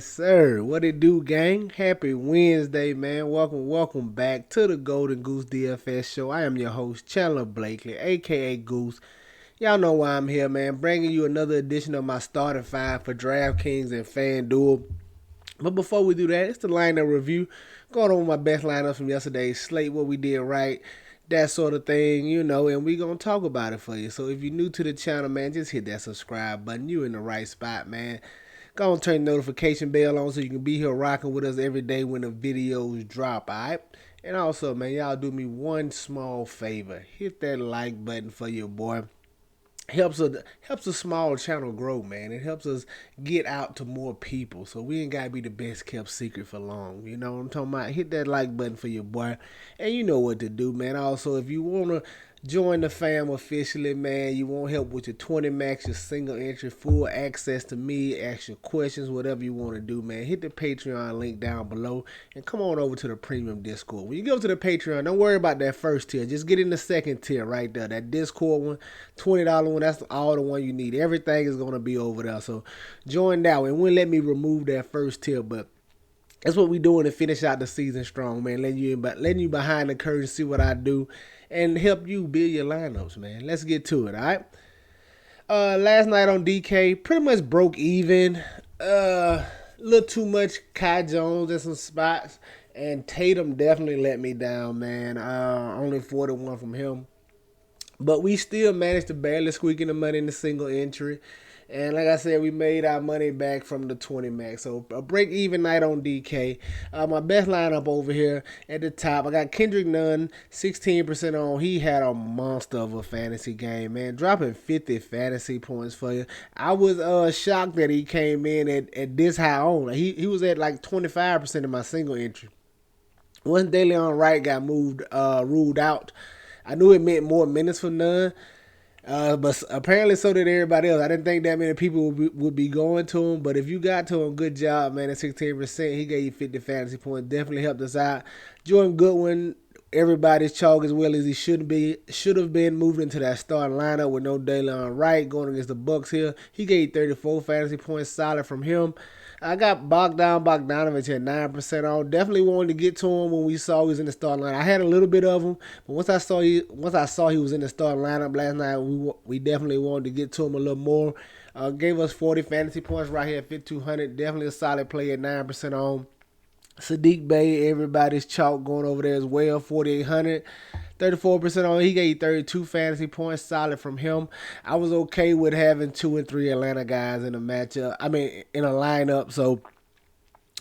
Yes, sir. What it do, gang? Happy Wednesday, man. Welcome back to the Golden Goose DFS show. I am your host, Chandler Blakely, aka Goose. Y'all know why I'm here, man. Bringing you another edition of my starting five for DraftKings and FanDuel. But before we do that, it's the lineup review. Going over my best lineups from yesterday's slate, what we did right, that sort of thing, and we gonna talk about it for you. So if you're new to the channel, man, just hit that subscribe button. You in the right spot, man. Go and turn the notification bell on so you can be here rocking with us every day when the videos drop, alright? And also, man, y'all do me one small favor. Hit that like button for your boy. Helps a small channel grow, man. It helps us get out to more people. So we ain't gotta be the best kept secret for long. You know what I'm talking about? Hit that like button for your boy. And you know what to do, man. Also, if you wanna join the fam officially, man, you want help with your 20 max, your single entry, full access to me, ask your questions, whatever you want to do, man. Hit the Patreon link down below and come on over to the premium Discord. When you go to the Patreon, don't worry about that first tier. Just get in the second tier right there. That Discord one, $20 one, that's all the one you need. Everything is going to be over there. So join that one. It wouldn't let me remove that first tier, but that's what we doing to finish out the season strong, man. Letting you behind the curtain, see what I do, and help you build your lineups, man. Let's get to it, all right? Last night on DK, pretty much broke even. A little too much Kai Jones in some spots, and Tatum definitely let me down, man. Only 41 from him. But we still managed to barely squeak in the money in the single entry. And like I said, we made our money back from the 20 max. So a break-even night on DK. My best lineup over here at the top, I got Kendrick Nunn, 16% on. He had a monster of a fantasy game, man. Dropping 50 fantasy points for you. I was shocked that he came in at this high on. He was at like 25% of my single entry. Once DeLeon Wright got ruled out, I knew it meant more minutes for Nunn. But apparently so did everybody else. I didn't think that many people would be going to him. But if you got to him, good job, man. At 16%, he gave you 50 fantasy points. Definitely helped us out. Jordan Goodwin, everybody's chalk as well as he should have been moved into that starting lineup with no DeLeon Wright going against the Bucks here. He gave 34 fantasy points solid from him. I got Bogdanovich at 9% on. Definitely wanted to get to him when we saw he was in the starting lineup. I had a little bit of him, but once I saw he was in the starting lineup last night, we definitely wanted to get to him a little more. Gave us 40 fantasy points right here at 5,200. Definitely a solid play at 9% on. Sadiq Bey, everybody's chalk going over there as well, 4,800. 34% on. He gave 32 fantasy points solid from him. I was okay with having 2 and 3 Atlanta guys in a matchup. In a lineup. So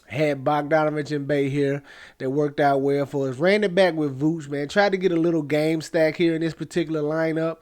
had Bogdanovich and Bay here that worked out well for us. Ran it back with Vooch, man. Tried to get a little game stack here in this particular lineup.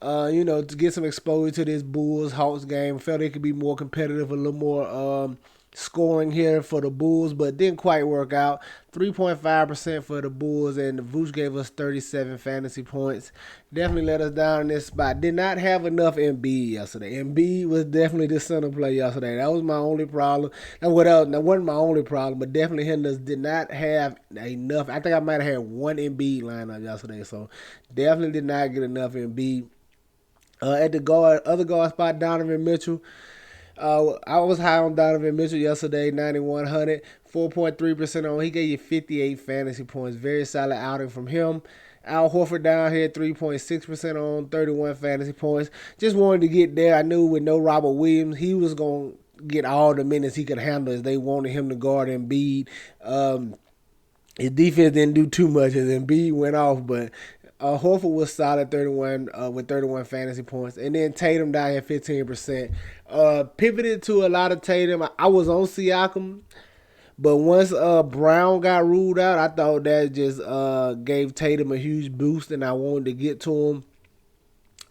To get some exposure to this Bulls-Hawks game. Felt it could be more competitive, a little more scoring here for the Bulls, but didn't quite work out. 3.5% for the Bulls, and the Vooch gave us 37 fantasy points. Definitely let us down in this spot. Did not have enough Embiid yesterday. Embiid was definitely the center play yesterday. That was my only problem. That wasn't my only problem, but definitely Henders did not have enough. I think I might have had one Embiid lineup yesterday, so definitely did not get enough Embiid. At the other guard spot, Donovan Mitchell. I was high on Donovan Mitchell yesterday, 9,100, 4.3% on. He gave you 58 fantasy points. Very solid outing from him. Al Horford down here, 3.6% on, 31 fantasy points. Just wanted to get there. I knew with no Robert Williams, he was going to get all the minutes he could handle as they wanted him to guard Embiid. His defense didn't do too much as Embiid went off, but Horford was solid 31 with 31 fantasy points. And then Tatum down here 15%. Pivoted to a lot of Tatum. I was on Siakam, but once Brown got ruled out, I thought that just gave Tatum a huge boost, and I wanted to get to him.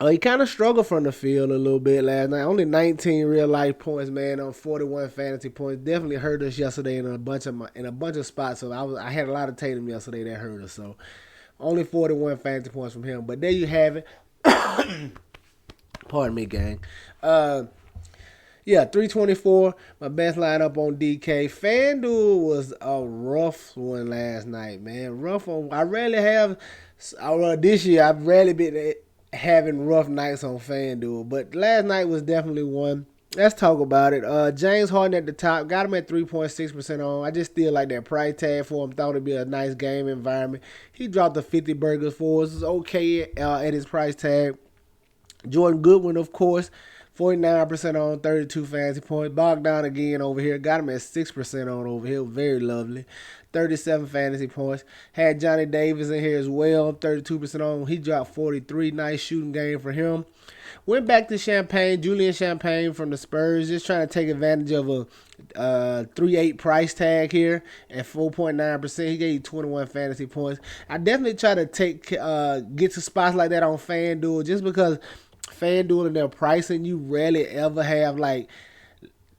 He kind of struggled from the field a little bit last night. Only 19 real life points, man, on 41 fantasy points. Definitely hurt us yesterday in a bunch of spots. So I had a lot of Tatum yesterday that hurt us. So only 41 fantasy points from him. But there you have it. Pardon me, gang. 324. My best lineup on DK. FanDuel was a rough one last night, man. Rough one. This year, I've rarely been having rough nights on FanDuel. But last night was definitely one. Let's talk about it. James Harden at the top, got him at 3.6% on. I just still like that price tag for him. Thought it'd be a nice game environment. He dropped the 50 burgers for us. It's okay at his price tag. Jordan Goodwin, of course, 49% on, 32 fantasy points. Bogdan again over here. Got him at 6% on over here. Very lovely. 37 fantasy points. Had Johnny Davis in here as well. 32% on. He dropped 43. Nice shooting game for him. Went back to Champagne, Julian Champagne from the Spurs, just trying to take advantage of a 3.8 price tag here at 4.9%. He gave you 21 fantasy points. I definitely try to get to spots like that on FanDuel just because FanDuel and their pricing, you rarely ever have like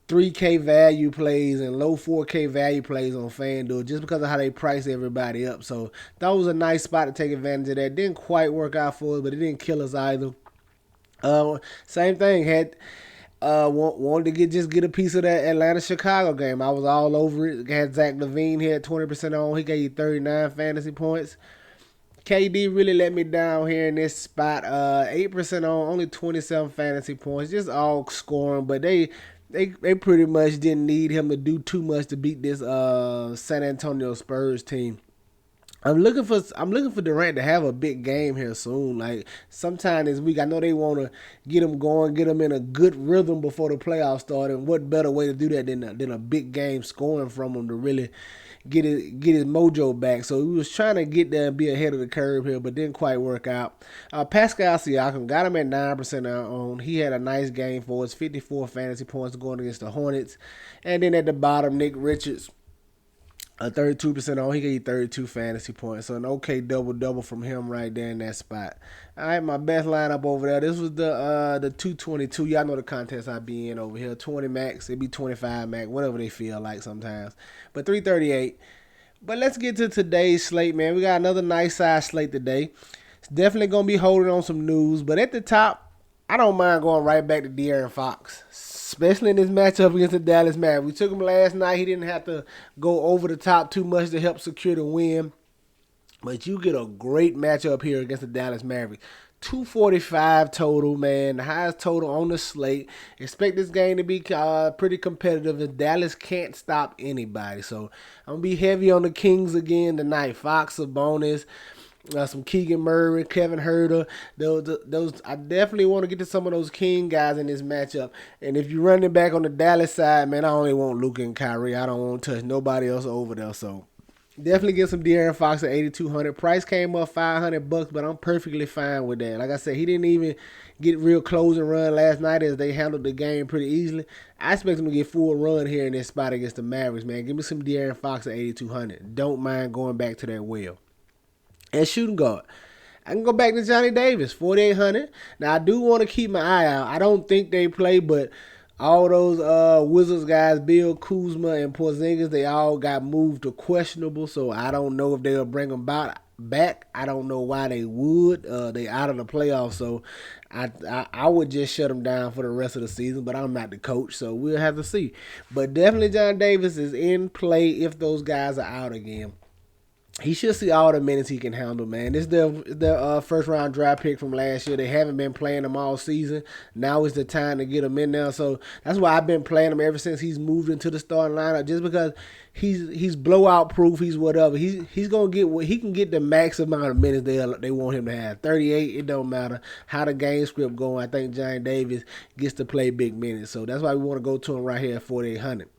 3K value plays and low 4K value plays on FanDuel just because of how they price everybody up. So that was a nice spot to take advantage of that. Didn't quite work out for us, but it didn't kill us either. Same thing. Wanted to get a piece of that Atlanta Chicago game. I was all over it. Had Zach LaVine here at 20% on. He gave you 39 fantasy points. KD really let me down here in this spot. 8% on, only 27 fantasy points. Just all scoring, but they pretty much didn't need him to do too much to beat this San Antonio Spurs team. I'm looking for Durant to have a big game here soon. Like sometime this week, I know they want to get him going, get him in a good rhythm before the playoffs start. And what better way to do that than a big game scoring from him to really get his mojo back. So he was trying to get there and be ahead of the curve here, but didn't quite work out. Pascal Siakam got him at 9% on. He had a nice game for us, 54 fantasy points going against the Hornets. And then at the bottom, Nick Richards. 32% on. He gave you 32 fantasy points. So an okay double from him right there in that spot. All right, my best lineup over there. This was the 222. Y'all know the contest I be in over here. 20 max. It be 25 max. Whatever they feel like sometimes. But 338. But let's get to today's slate, man. We got another nice size slate today. It's definitely going to be holding on some news. But at the top, I don't mind going right back to De'Aaron Fox. Especially in this matchup against the Dallas Mavericks. We took him last night. He didn't have to go over the top too much to help secure the win. But you get a great matchup here against the Dallas Mavericks. 245 total, man. The highest total on the slate. Expect this game to be pretty competitive. And Dallas can't stop anybody. So I'm going to be heavy on the Kings again tonight. Fox, Sabonis. Some Keegan Murray, Kevin Huerter. Those I definitely want to get to some of those King guys in this matchup. And if you're running back on the Dallas side, man, I only want Luka and Kyrie. I don't want to touch nobody else over there. So definitely get some De'Aaron Fox at 8,200. Price came up $500, but I'm perfectly fine with that. Like I said, he didn't even get real close and run last night as they handled the game pretty easily. I expect him to get full run here in this spot against the Mavericks, man. Give me some De'Aaron Fox at 8,200. Don't mind going back to that well. And shooting guard, I can go back to Johnny Davis, 4,800. Now, I do want to keep my eye out. I don't think they play, but all those Wizards guys, Bill Kuzma and Porzingis, they all got moved to questionable, so I don't know if they'll bring them back. I don't know why they would. They out of the playoffs, so I would just shut them down for the rest of the season, but I'm not the coach, so we'll have to see. But definitely John Davis is in play if those guys are out again. He should see all the minutes he can handle, man. This is the first round draft pick from last year. They haven't been playing him all season. Now is the time to get him in there. So that's why I've been playing him ever since he's moved into the starting lineup. Just because he's blowout proof. He's whatever. He's gonna get what he can get the max amount of minutes they want him to have. 38. It don't matter how the game script going. I think Johnny Davis gets to play big minutes. So that's why we want to go to him right here at 4,800.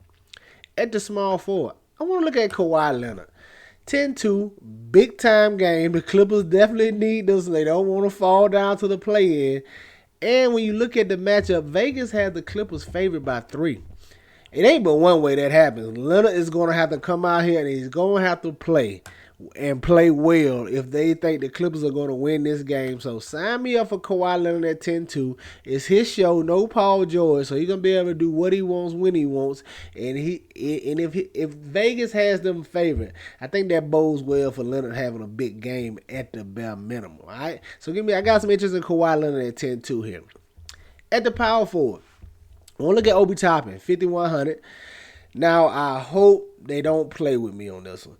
At the small forward, I want to look at Kawhi Leonard. 10-2, big time game. The Clippers definitely need this. They don't want to fall down to the play-in. And when you look at the matchup, Vegas has the Clippers favored by 3. It ain't but one way that happens. Leonard is going to have to come out here and he's going to have to play and play well if they think the Clippers are going to win this game. So sign me up for Kawhi Leonard at 10-2. It's his show, no Paul George, so he's going to be able to do what he wants when he wants. And if Vegas has them favored, I think that bodes well for Leonard having a big game at the bare minimum. All right, so I got some interest in Kawhi Leonard at 10-2 here. At the power forward, I want to look at Obi Toppin, 5,100. Now I hope they don't play with me on this one.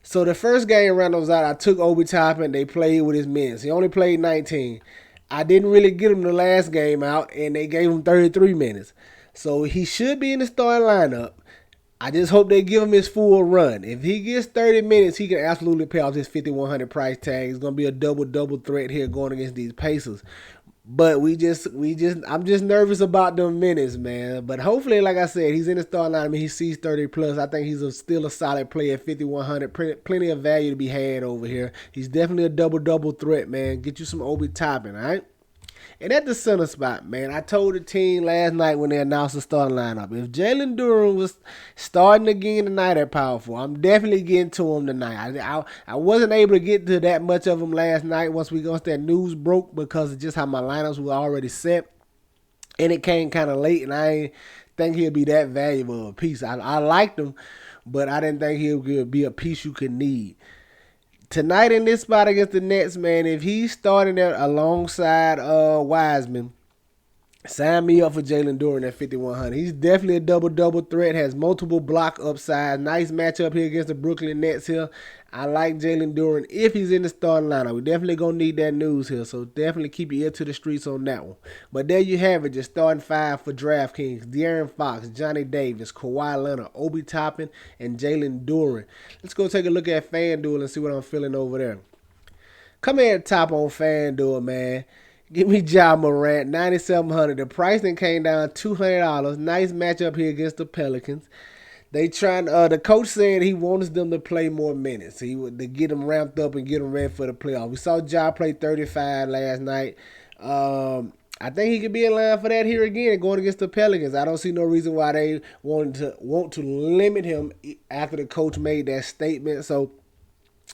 So the first game Randall was out, I took Obi Toppin. They played with his minutes. He only played 19. I didn't really get him the last game out, and they gave him 33 minutes. So he should be in the starting lineup. I just hope they give him his full run. If he gets 30 minutes, he can absolutely pay off his 5,100 price tag. It's gonna be a double threat here going against these Pacers. But I'm just nervous about them minutes, man. But hopefully, like I said, he's in the starting line. I mean, he sees 30 plus. I think still a solid player at 5,100. Plenty of value to be had over here. He's definitely a double threat, man. Get you some Obi Toppin, all right? And at the center spot, man, I told the team last night when they announced the starting lineup, if Jalen Duren was starting again tonight at power forward, I'm definitely getting to him tonight. I wasn't able to get to that much of him last night once that news broke because of just how my lineups were already set. And it came kind of late, and I ain't think he'll be that valuable of a piece. I liked him, but I didn't think he'll be a piece you could need. Tonight in this spot against the Nets, man, if he's starting there alongside Wiseman, sign me up for Jalen Duren at 5,100. He's definitely a double threat, has multiple block upside. Nice matchup here against the Brooklyn Nets here. I like Jalen Duren if he's in the starting lineup. We definitely going to need that news here, so definitely keep your ear to the streets on that one. But there you have it, just starting five for DraftKings. De'Aaron Fox, Johnny Davis, Kawhi Leonard, Obi Toppin, and Jalen Duren. Let's go take a look at FanDuel and see what I'm feeling over there. Come in at the top on FanDuel, man. Give me Ja Morant, 9,700. The price then came down $200. Nice matchup here against the Pelicans. The coach said he wants them to play more minutes. To get them ramped up and get them ready for the playoffs. We saw Ja play 35 last night. I think he could be in line for that here again going against the Pelicans. I don't see no reason why they want to limit him after the coach made that statement. So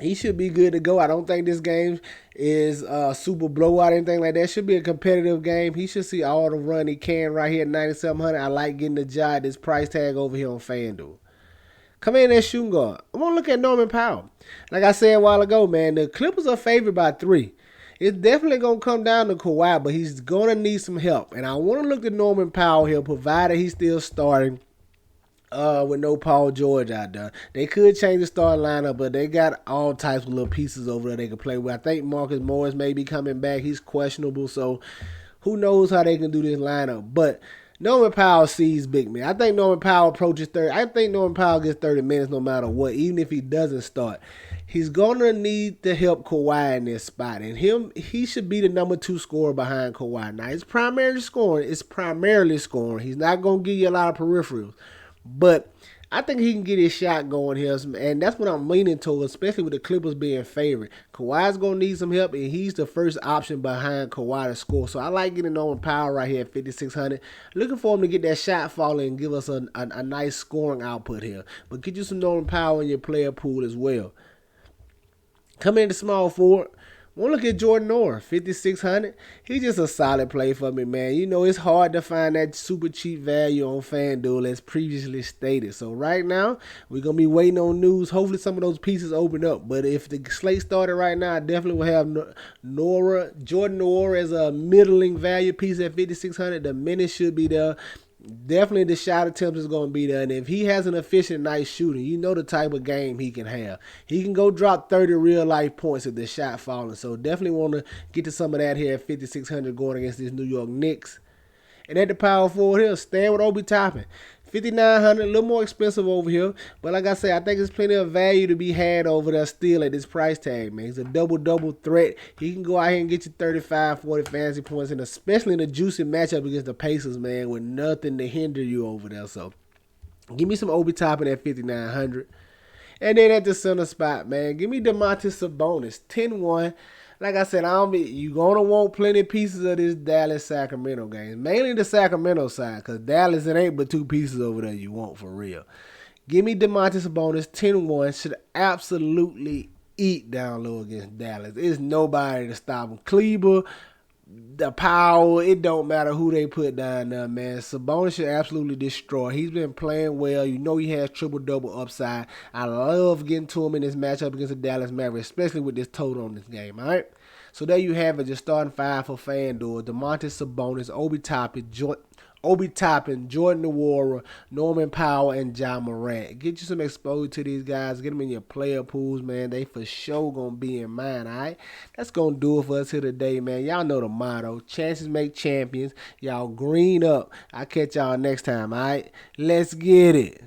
he should be good to go. I don't think this game is a super blowout or anything like that. It should be a competitive game. He should see all the run he can right here at 9,700. I like getting the Ja at this price tag over here on FanDuel. Come in at shooting guard. I'm going to look at Norman Powell. Like I said a while ago, man, the Clippers are favored by 3. It's definitely going to come down to Kawhi, but he's going to need some help. And I want to look at Norman Powell here, provided he's still starting. With no Paul George out there. They could change the starting lineup, but they got all types of little pieces over there they can play with. I think Marcus Morris may be coming back. He's questionable, so who knows how they can do this lineup. But Norman Powell sees big man. I think Norman Powell approaches 30. I think Norman Powell gets 30 minutes no matter what, even if he doesn't start. He's going to need to help Kawhi in this spot. And he should be the number 2 scorer behind Kawhi. Now, it's primarily scoring. He's not going to give you a lot of peripherals. But I think he can get his shot going here, and that's what I'm leaning towards, especially with the Clippers being favored. Kawhi's going to need some help, and he's the first option behind Kawhi to score. So I like getting Norman Powell right here at 5,600. Looking for him to get that shot falling and give us a nice scoring output here. But get you some Norman Powell in your player pool as well. Come in the small forward. Want to look at Jordan Noah, 5,600. He's just a solid play for me, man. You know, it's hard to find that super cheap value on FanDuel as previously stated. So right now, we're going to be waiting on news. Hopefully some of those pieces open up. But if the slate started right now, I definitely will have Jordan Noah as a middling value piece at 5,600. The minutes should be there. Definitely the shot attempt is going to be there. And if he has an efficient night shooting, you know the type of game he can have. He can go drop 30 real life points if the shot falling. So definitely want to get to some of that here at 5,600 going against this New York Knicks. And at the power forward here, staying with Obi Toppin. 5,900, a little more expensive over here. But like I said, I think there's plenty of value to be had over there still at this price tag, man. He's a double threat. He can go out here and get you 35, 40 fantasy points, and especially in a juicy matchup against the Pacers, man, with nothing to hinder you over there. So give me some Obi Toppin at 5,900. And then at the center spot, man, give me Domantas Sabonis, 10-1. Like I said, you're going to want plenty of pieces of this Dallas-Sacramento game. Mainly the Sacramento side, because Dallas, it ain't but 2 pieces over there you want for real. Give me Domantas Sabonis, 10-1. Should absolutely eat down low against Dallas. There's nobody to stop him. Kleber, the Powell, it don't matter who they put down there, man. Sabonis should absolutely destroy. He's been playing well. You know he has triple-double upside. I love getting to him in this matchup against the Dallas Mavericks, especially with this total on this game, all right? So there you have it, just starting 5 for FanDuel. Domantas Sabonis, Obi Toppin, Obi Toppin, Jordan Nwora, Norman Powell, and John Morant. Get you some exposure to these guys. Get them in your player pools, man. They for sure gonna be in mine, alright? That's gonna do it for us here today, man. Y'all know the motto. Chances make champions. Y'all green up. I'll catch y'all next time, alright? Let's get it.